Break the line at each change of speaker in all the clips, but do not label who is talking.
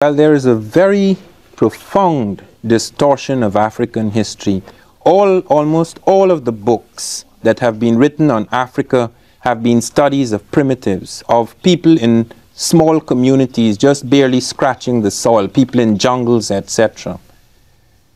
Well, there is a very profound distortion of African history. Almost all of the books that have been written on Africa have been studies of primitives, of people in small communities just barely scratching the soil, people in jungles, etc.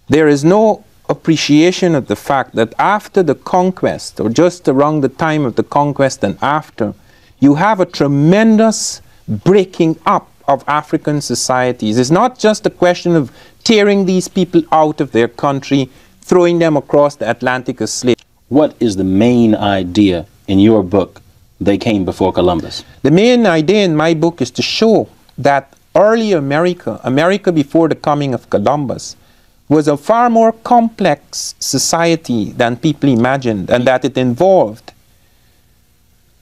There is no appreciation of the fact that after the conquest, or just around the time of the conquest and after, you have a tremendous breaking up of African societies. It's not just a question of tearing these people out of their country, throwing them across the Atlantic as slaves.
What is the main idea in your book, They Came Before Columbus?
The main idea in my book is to show that early America before the coming of Columbus, was a far more complex society than people imagined, and that it involved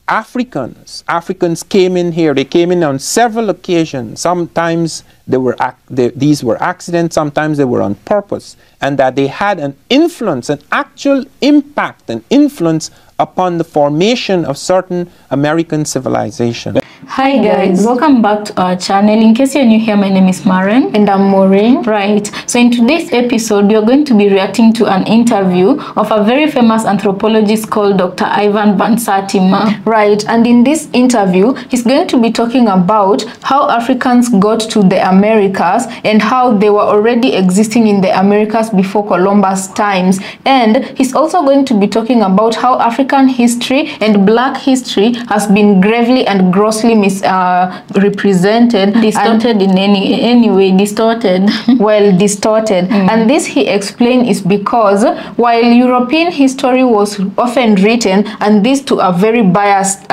Africans. Africans came in here. They came in on several occasions. Sometimes these were accidents, sometimes they were on purpose, and that they had an influence, an actual impact, an influence upon the formation of certain American civilization.
Hi guys, welcome back to our channel. In case you're new here, my name is Maren
and I'm Maureen.
Right, so in today's episode we are going to be reacting to an interview of a very famous anthropologist called Dr. Ivan Van Sertima.
Right, and in this interview he's going to be talking about how Africans got to the Americas and how they were already existing in the Americas before Columbus times. And he's also going to be talking about how African history and black history has been gravely and grossly misrepresented,
distorted in any way, distorted.
Well, distorted. And this, he explained, is because while European history was often written, and this to a very biased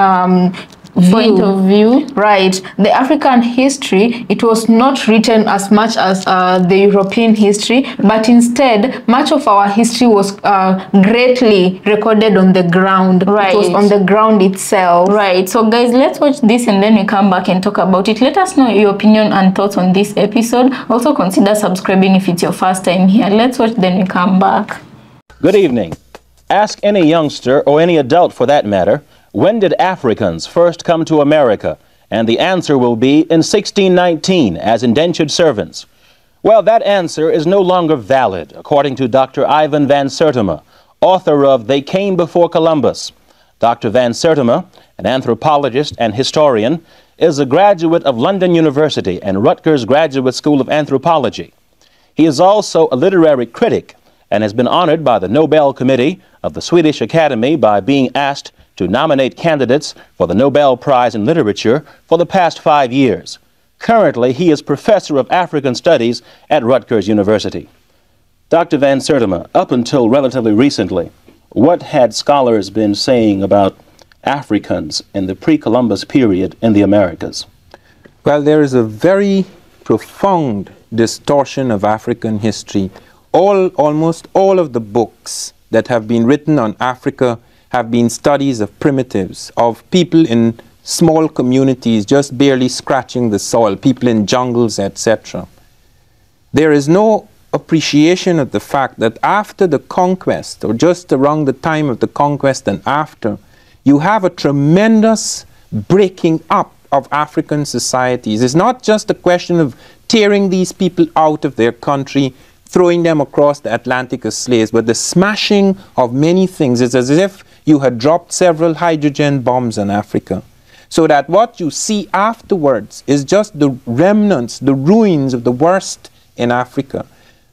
point of view,
right, the African history, it was not written as much as the European history, but instead much of our history was greatly recorded on the ground.
Right,
it was on the ground itself.
Right, so guys, let's watch this and then we come back and talk about it. Let us know your opinion and thoughts on this episode. Also consider subscribing if it's your first time here. Let's watch, then we come back.
Good evening. Ask any youngster, or any adult for that matter, when did Africans first come to America? And the answer will be in 1619 as indentured servants. Well, that answer is no longer valid, according to Dr. Ivan Van Sertima, author of They Came Before Columbus. Dr. Van Sertima, an anthropologist and historian, is a graduate of London University and Rutgers Graduate School of Anthropology. He is also a literary critic and has been honored by the Nobel Committee of the Swedish Academy by being asked to nominate candidates for the Nobel Prize in Literature for the past 5 years. Currently, he is Professor of African Studies at Rutgers University. Dr. Van Sertima, up until relatively recently, what had scholars been saying about Africans in the pre-Columbus period in the Americas?
Well, there is a very profound distortion of African history. Almost all of the books that have been written on Africa have been studies of primitives, of people in small communities just barely scratching the soil, people in jungles, etc. There is no appreciation of the fact that after the conquest, or just around the time of the conquest and after, you have a tremendous breaking up of African societies. It's not just a question of tearing these people out of their country, throwing them across the Atlantic as slaves, but the smashing of many things. It's as if you had dropped several hydrogen bombs on Africa. So that what you see afterwards is just the remnants, the ruins of the worst in Africa.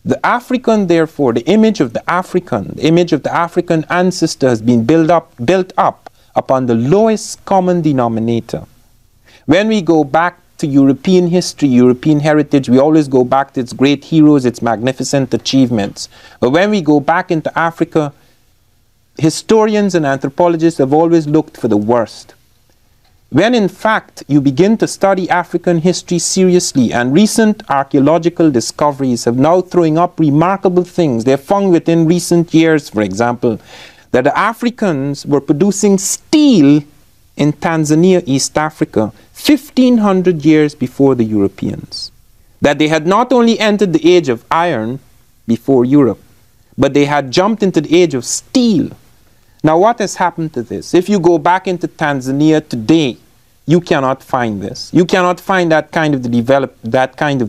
The African, therefore, the image of the African ancestor has been built up upon the lowest common denominator. When we go back to European history, European heritage, we always go back to its great heroes, its magnificent achievements. But when we go back into Africa, historians and anthropologists have always looked for the worst. When in fact you begin to study African history seriously, and recent archaeological discoveries have now thrown up remarkable things. They've found within recent years, for example, that the Africans were producing steel in Tanzania, East Africa, 1500 years before the Europeans. That they had not only entered the age of iron before Europe, but they had jumped into the age of steel. Now what has happened to this? If you go back into Tanzania today, you cannot find this. You cannot find that kind of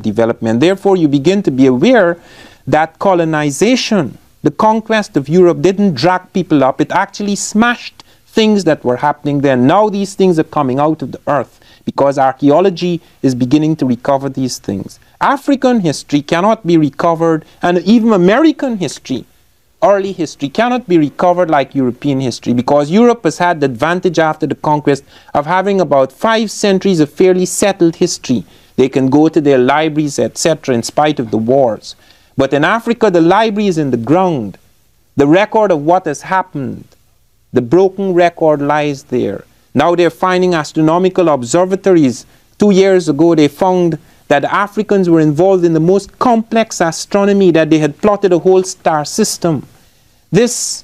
development. Therefore, you begin to be aware that colonization, the conquest of Europe, didn't drag people up. It actually smashed things that were happening then. Now these things are coming out of the earth because archaeology is beginning to recover these things. African history cannot be recovered, and even American history, early history, cannot be recovered like European history, because Europe has had the advantage after the conquest of having about 5 centuries of fairly settled history. They can go to their libraries, etc., in spite of the wars. But in Africa, the library is in the ground. The record of what has happened, the broken record, lies there. Now they're finding astronomical observatories. 2 years ago, they found that the Africans were involved in the most complex astronomy, that they had plotted a whole star system. This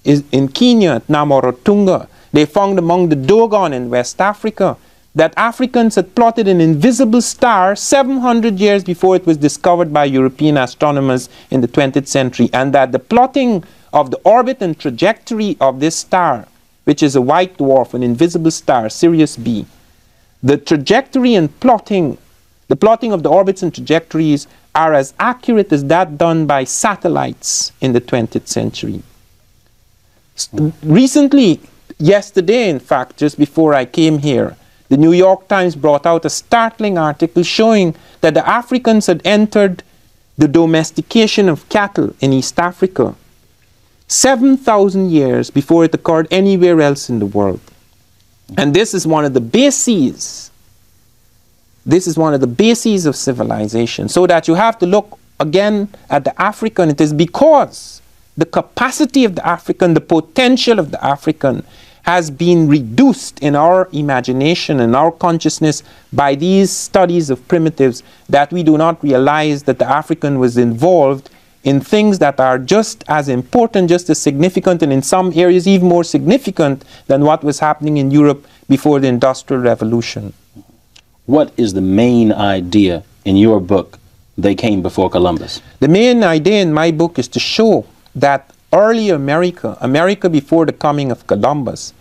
is in Kenya, at Namorotunga. They found among the Dogon in West Africa that Africans had plotted an invisible star 700 years before it was discovered by European astronomers in the 20th century, and that the plotting of the orbit and trajectory of this star, which is a white dwarf, an invisible star, Sirius B, the trajectory and plotting, the plotting of the orbits and trajectories are as accurate as that done by satellites in the 20th century. Recently, yesterday in fact, just before I came here, the New York Times brought out a startling article showing that the Africans had entered the domestication of cattle in East Africa 7,000 years before it occurred anywhere else in the world. And this is one of the bases. This is one of the bases of civilization. So that you have to look again at the African. It is because the capacity of the African, the potential of the African, has been reduced in our imagination and our consciousness by these studies of primitives, that we do not realize that the African was involved in things that are just as important, just as significant, and in some areas even more significant than what was happening in Europe before the Industrial Revolution.
What is the main idea in your book, They Came Before Columbus?
The main idea in my book is to show that early America, America before the coming of Columbus,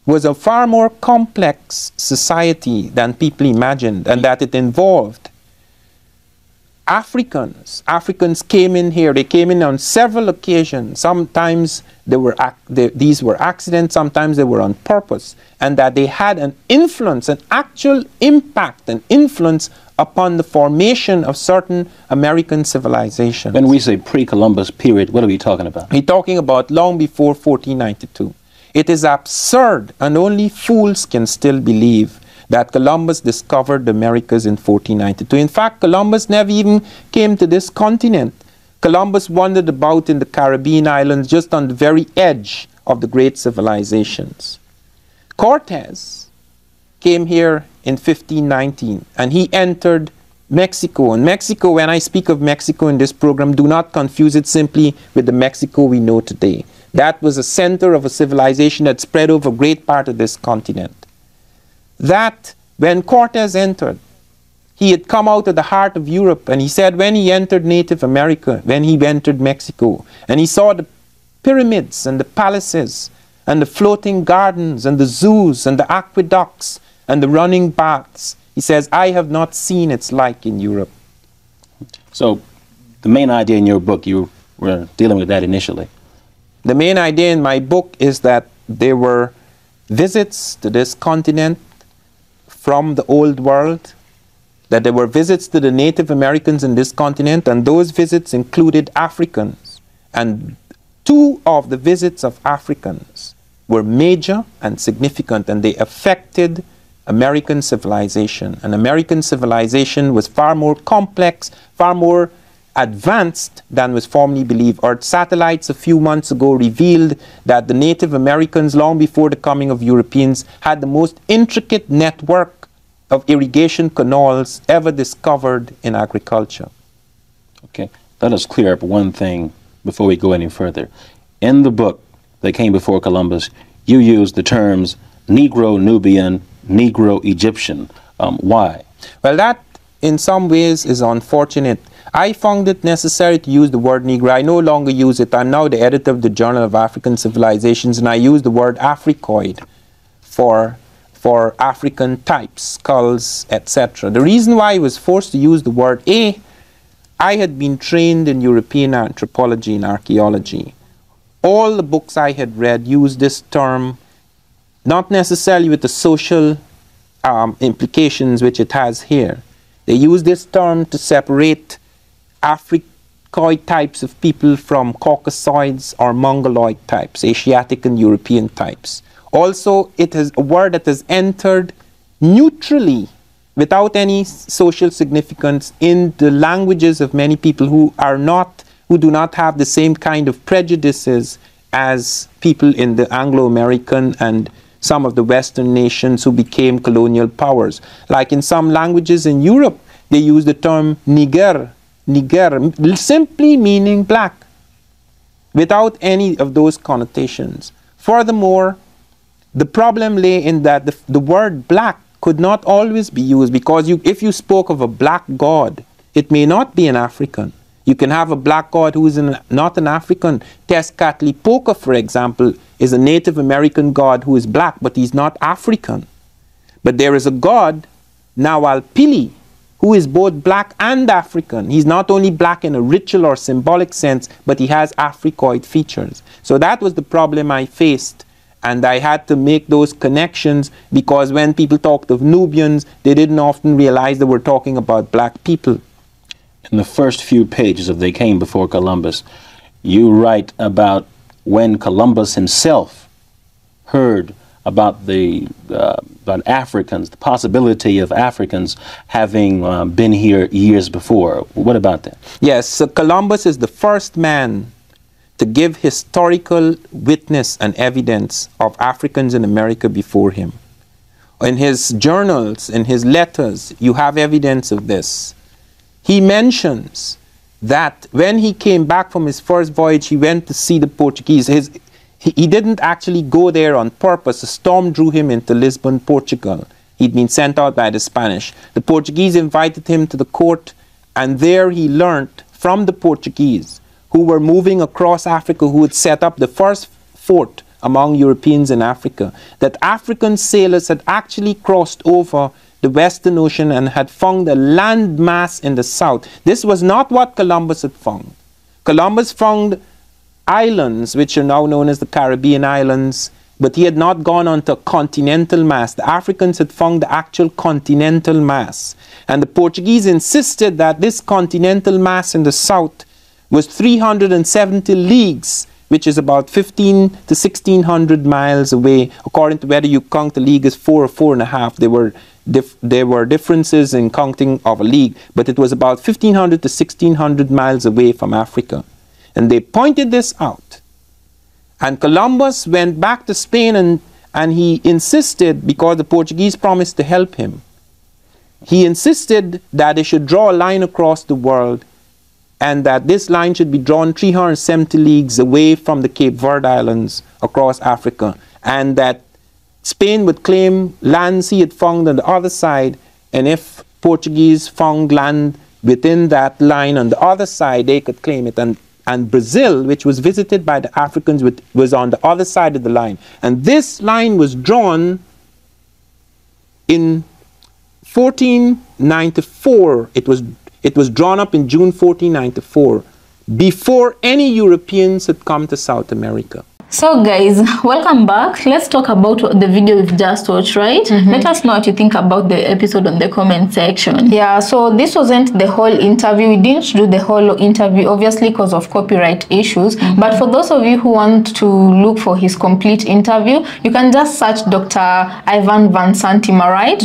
was a far more complex society than people imagined, and that it involved Africans. Africans came in here. They came in on several occasions. Sometimes these were accidents, sometimes they were on purpose, and that they had an influence, an actual impact, an influence upon the formation of certain American civilizations.
When we say pre-Columbus period, what are we talking about?
We're talking about long before 1492. It is absurd, and only fools can still believe that Columbus discovered the Americas in 1492. In fact, Columbus never even came to this continent. Columbus wandered about in the Caribbean islands, just on the very edge of the great civilizations. Cortez came here in 1519, and he entered Mexico. And Mexico, when I speak of Mexico in this program, do not confuse it simply with the Mexico we know today. That was a center of a civilization that spread over a great part of this continent. That when Cortez entered, he had come out of the heart of Europe, and he said when he entered Native America, when he entered Mexico, and he saw the pyramids and the palaces and the floating gardens and the zoos and the aqueducts and the running baths, he says, I have not seen its like in Europe.
So the main idea in your book, you were dealing with that initially.
The main idea in my book is that there were visits to this continent from the old world, that there were visits to the Native Americans in this continent, and those visits included Africans. And 2 of the visits of Africans were major and significant, and they affected American civilization. And American civilization was far more complex, far more advanced than was formerly believed. Earth satellites a few months ago revealed that the Native Americans, long before the coming of Europeans, had the most intricate network of irrigation canals ever discovered in agriculture.
Okay, let us clear up one thing before we go any further. In the book, They Came Before Columbus, you use the terms Negro Nubian, Negro Egyptian. Why?
Well, that in some ways is unfortunate. I found it necessary to use the word Negro. I no longer use it. I'm now the editor of the Journal of African Civilizations, and I use the word Africoid for for African types, skulls, etc. The reason why I was forced to use the word A, I had been trained in European anthropology and archaeology. All the books I had read used this term, not necessarily with the social implications which it has here. They use this term to separate Africoid types of people from Caucasoids or Mongoloid types, Asiatic and European types. Also, it is a word that has entered neutrally, without any social significance, in the languages of many people who do not have the same kind of prejudices as people in the Anglo-American and some of the Western nations who became colonial powers. Like in some languages in Europe, they use the term Niger, simply meaning black, without any of those connotations. Furthermore, the problem lay in that the word black could not always be used, because if you spoke of a black god, it may not be an African. You can have a black god who is not an African. Tezcatlipoca, for example, is a Native American god who is black, but he's not African. But there is a god, Nawalpili, who is both black and African. He's not only black in a ritual or symbolic sense, but he has Africoid features. So that was the problem I faced. And I had to make those connections, because when people talked of Nubians, they didn't often realize they were talking about black people.
In the first few pages of They Came Before Columbus, you write about when Columbus himself heard about about Africans, the possibility of Africans having been here years before. What about that?
Yes, so Columbus is the first man to give historical witness and evidence of Africans in America before him. In his journals, in his letters, you have evidence of this. He mentions that when he came back from his first voyage, he went to see the Portuguese. He didn't actually go there on purpose. A storm drew him into Lisbon, Portugal. He'd been sent out by the Spanish. The Portuguese invited him to the court, and there he learnt from the Portuguese, who were moving across Africa, who had set up the first fort among Europeans in Africa, that African sailors had actually crossed over the Western Ocean and had found a land mass in the south. This was not what Columbus had found. Columbus found islands, which are now known as the Caribbean islands, but he had not gone on to a continental mass. The Africans had found the actual continental mass. And the Portuguese insisted that this continental mass in the south was 370 leagues, which is about 15 to 1600 miles away, according to whether you count a league as 4 or 4.5. There were differences in counting of a league, but it was about 1500 to 1600 miles away from Africa. And they pointed this out. And Columbus went back to Spain, and he insisted, because the Portuguese promised to help him, he insisted that they should draw a line across the world, and that this line should be drawn 370 leagues away from the Cape Verde Islands across Africa, and that Spain would claim lands he had found on the other side, and if Portuguese found land within that line on the other side, they could claim it. And Brazil, which was visited by the Africans, was on the other side of the line. And this line was drawn in 1494. It was drawn up in June 1494, before any Europeans had come to South America.
So guys, welcome back. Let's talk about the video we've just watched, right? Let us know what you think about the episode on the comment section.
Yeah, so this wasn't the whole interview. We didn't do the whole interview, obviously, because of copyright issues. But for those of you who want to look for his complete interview, you can just search Dr. Ivan Van Santima, right?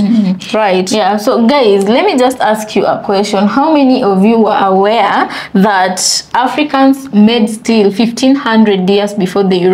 Right.
Yeah, so guys, let me just ask you a question. How many of you were aware that Africans made steel 1500 years before the Europeans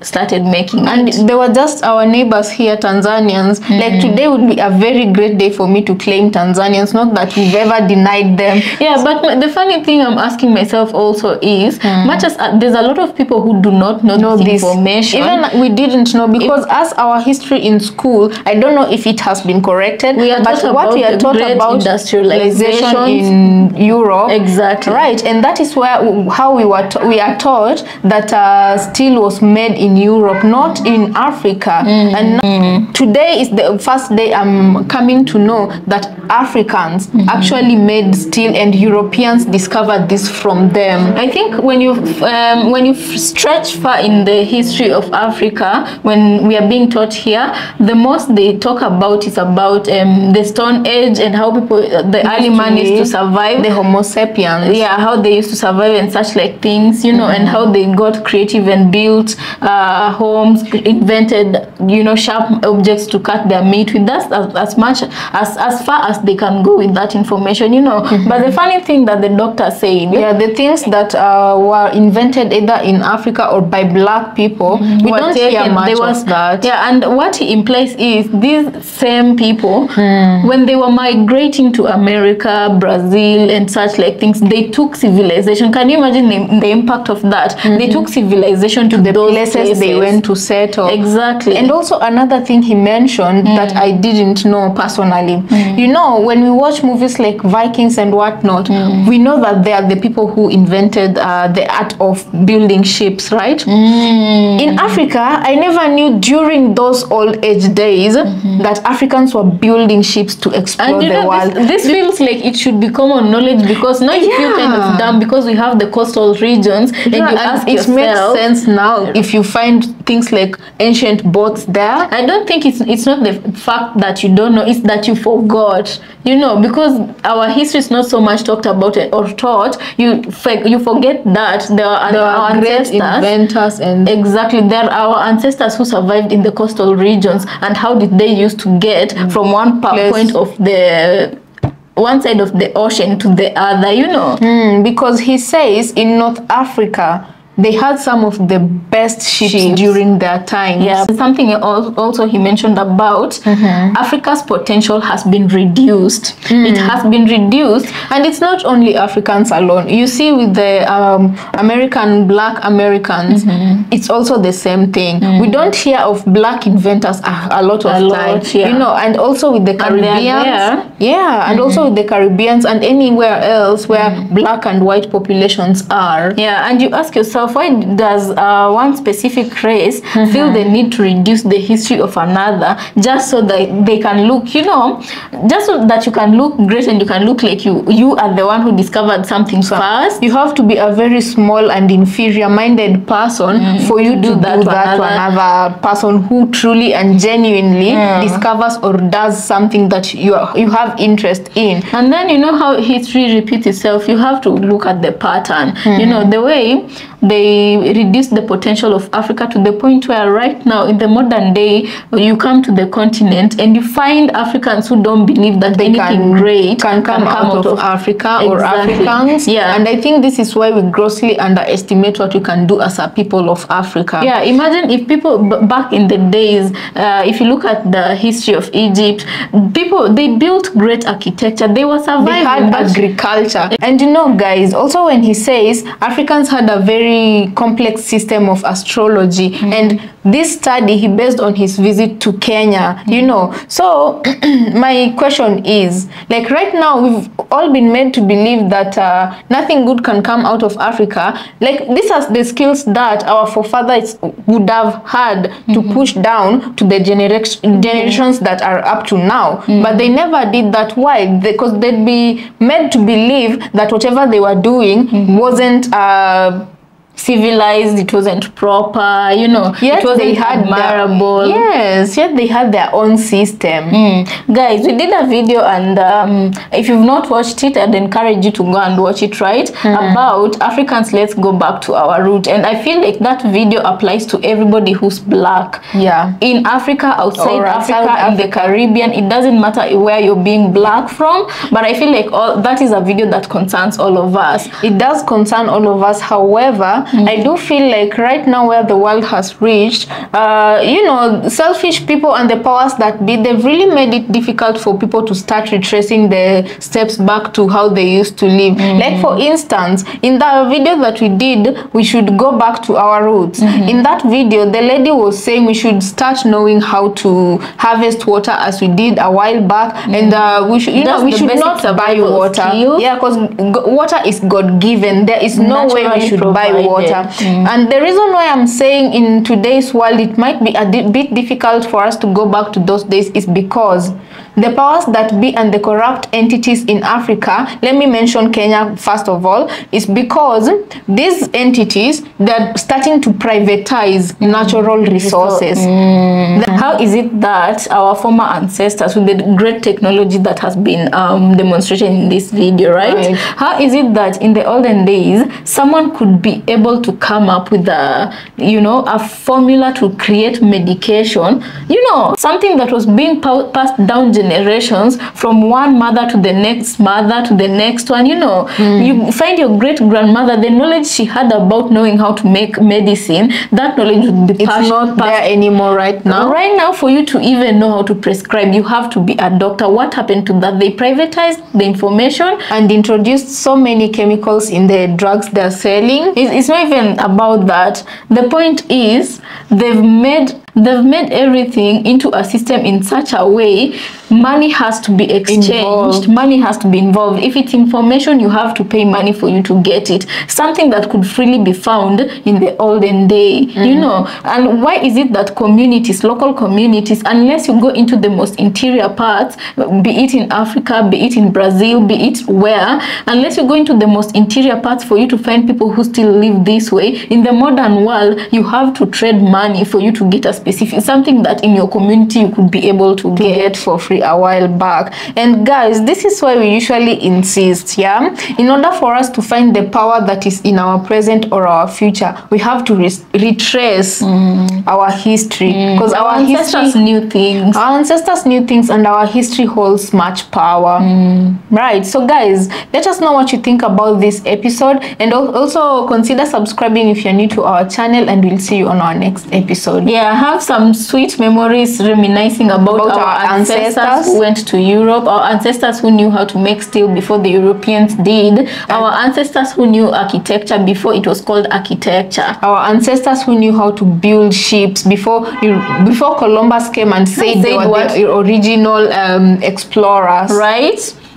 started making it?
And they were just our neighbors here, Tanzanians. Like today would be a very great day for me to claim Tanzanians, not that we've ever denied them.
Yeah, but the funny thing I'm asking myself also is, much as there's a lot of people who do not know this information.
Even we didn't know, because as our history in school, I don't know if it has been corrected, but what we are taught about industrialization in Europe.
Exactly.
Right, and that is where how we are taught that steel steel was made in Europe, not in Africa. And today is the first day I'm coming to know that Africans actually made steel, and Europeans discovered this from them.
I think when you stretch far in the history of Africa, when we are being taught here, the most they talk about is about the Stone Age and how people, the early man used to survive,
the Homo sapiens.
Yeah, how they used to survive and such like things, you know, and how they got creative and built homes, invented, you know, sharp objects to cut their meat with. That's as far as they can go with that information, you know. But the funny thing that the doctor said,
the things that were invented either in Africa or by black people, we don't hear much of that.
Yeah, and what he implies is these same people, when they were migrating to America, Brazil, and such like things, they took civilization. Can you imagine the impact of that? They took civilization to those places
they went to settle.
Exactly.
And also another thing he mentioned that I didn't know personally. You know, when we watch movies like Vikings and whatnot, we know that they are the people who invented the art of building ships, right? In Africa, I never knew during those old age days that Africans were building ships to explore the world.
This feels like it should be common knowledge, because now you feel kind of dumb because we have the coastal regions, and you ask yourself,
it makes sense now if you find things like ancient boats there.
I don't think it's not the fact that you don't know, it's that you forgot, you know, because our history is not so much talked about or taught. You forget that there are our
great inventors, and
exactly, there are our ancestors who survived in the coastal regions, and how did they used to get from one point of the one side of the ocean to the other, you know.
Because he says in North Africa they had some of the best ships during their time.
Yeah, something also he mentioned about Africa's potential has been reduced. It has been reduced,
and it's not only Africans alone. You see, with the black Americans, it's also the same thing. We don't hear of black inventors a lot of times, you know, and also with the Caribbeans, and also with the Caribbeans and anywhere else where black and white populations are.
Yeah, and you ask yourself, why does one specific race feel the need to reduce the history of another just so that they can look, you know, just so that you can look great and you can look like you are the one who discovered something first?
You have to be a very small and inferior-minded person for you to do that to another person who truly and genuinely discovers or does something that you have interest in.
And then, you know how history repeats itself, you have to look at the pattern. You know, the way they reduced the potential of Africa to the point where right now in the modern day you come to the continent and you find Africans who don't believe that anything great
can come out of Africa or Africans.
Yeah,
and I think this is why we grossly underestimate what we can do as a people of Africa.
Yeah, imagine if people back in the days, if you look at the history of Egypt, they built great architecture, they were surviving,
they had agriculture. And you know, guys, also when he says Africans had a very complex system of astrology, and this study he based on his visit to Kenya, you know. So my question is, like, right now we've all been made to believe that nothing good can come out of Africa. Like, these are the skills that our forefathers would have had to push down to the generations that are up to now, but they never did that. Why? Because they'd be made to believe that whatever they were doing wasn't
civilized, it wasn't proper, you know.
Yet
it wasn't
they had
admirable.
Yet they had their own system.
Guys, we did a video, and if you've not watched it, I'd encourage you to go and watch it, right? About Africans, let's go back to our root. And I feel like that video applies to everybody who's black.
Yeah.
In Africa, outside Africa, in the Caribbean, it doesn't matter where you're being black from, but I feel like that is a video that concerns all of us.
It does concern all of us. However, I do feel like right now where the world has reached, you know, selfish people and the powers that be, they've really made it difficult for people to start retracing the steps back to how they used to live. Like, for instance, in the video that we did, we should go back to our roots. In that video, the lady was saying we should start knowing how to harvest water as we did a while back, and we should, you know, we should not buy water. Yeah, because water is God-given. There is no way we should buy water. water. And the reason why I'm saying in today's world it might be a bit difficult for us to go back to those days is because the powers that be and the corrupt entities in Africa, let me mention Kenya first of all, is because these entities, they're starting to privatize natural resources.
How is it that our former ancestors, with the great technology that has been demonstrated in this video, right? How is it that in the olden days, someone could be able to come up with a, you know, a formula to create medication, you know, something that was being passed down generations from one mother to the next mother to the next one, you know. You find your great grandmother, the knowledge she had about knowing how to make medicine, that knowledge would be
it's not there anymore right now.
Right now, for you to even know how to prescribe, you have to be a doctor. What happened to that? They privatized the information
and introduced so many chemicals in the drugs they're selling.
It's not even about that. The point is they've made everything into a system in such a way money has to be exchanged, money has to be involved. If it's information, you have to pay money for you to get it, something that could freely be found in the olden day, you know. And why is it that communities, local communities, unless you go into the most interior parts, be it in Africa, be it in Brazil, be it where, unless you go into the most interior parts for you to find people who still live this way, in the modern world you have to trade money for you to get a specific something that in your community you could be able to get for free a while back. And guys, this is why we usually insist, yeah, in order for us to find the power that is in our present or our future, we have to retrace our history, because our ancestors knew things.
Our ancestors knew things, and our history holds much power. Right, so guys, let us know what you think about this episode, and also consider subscribing if you're new to our channel, and we'll see you on our next episode.
Yeah, have some sweet memories reminiscing about our ancestors who went to Europe, our ancestors who knew how to make steel before the Europeans did, our ancestors who knew architecture before it was called architecture,
our ancestors who knew how to build ships before Columbus came and said they were the original explorers,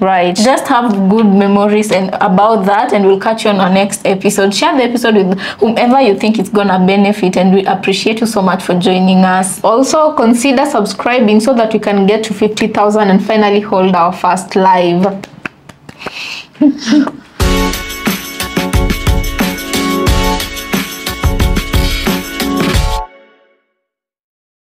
right? Just have good memories and about that, and we'll catch you on our next episode. Share the episode with whomever you think it's gonna benefit, and we appreciate you so much for joining us.
Also consider subscribing so that we can get to 50,000 and finally hold our first live.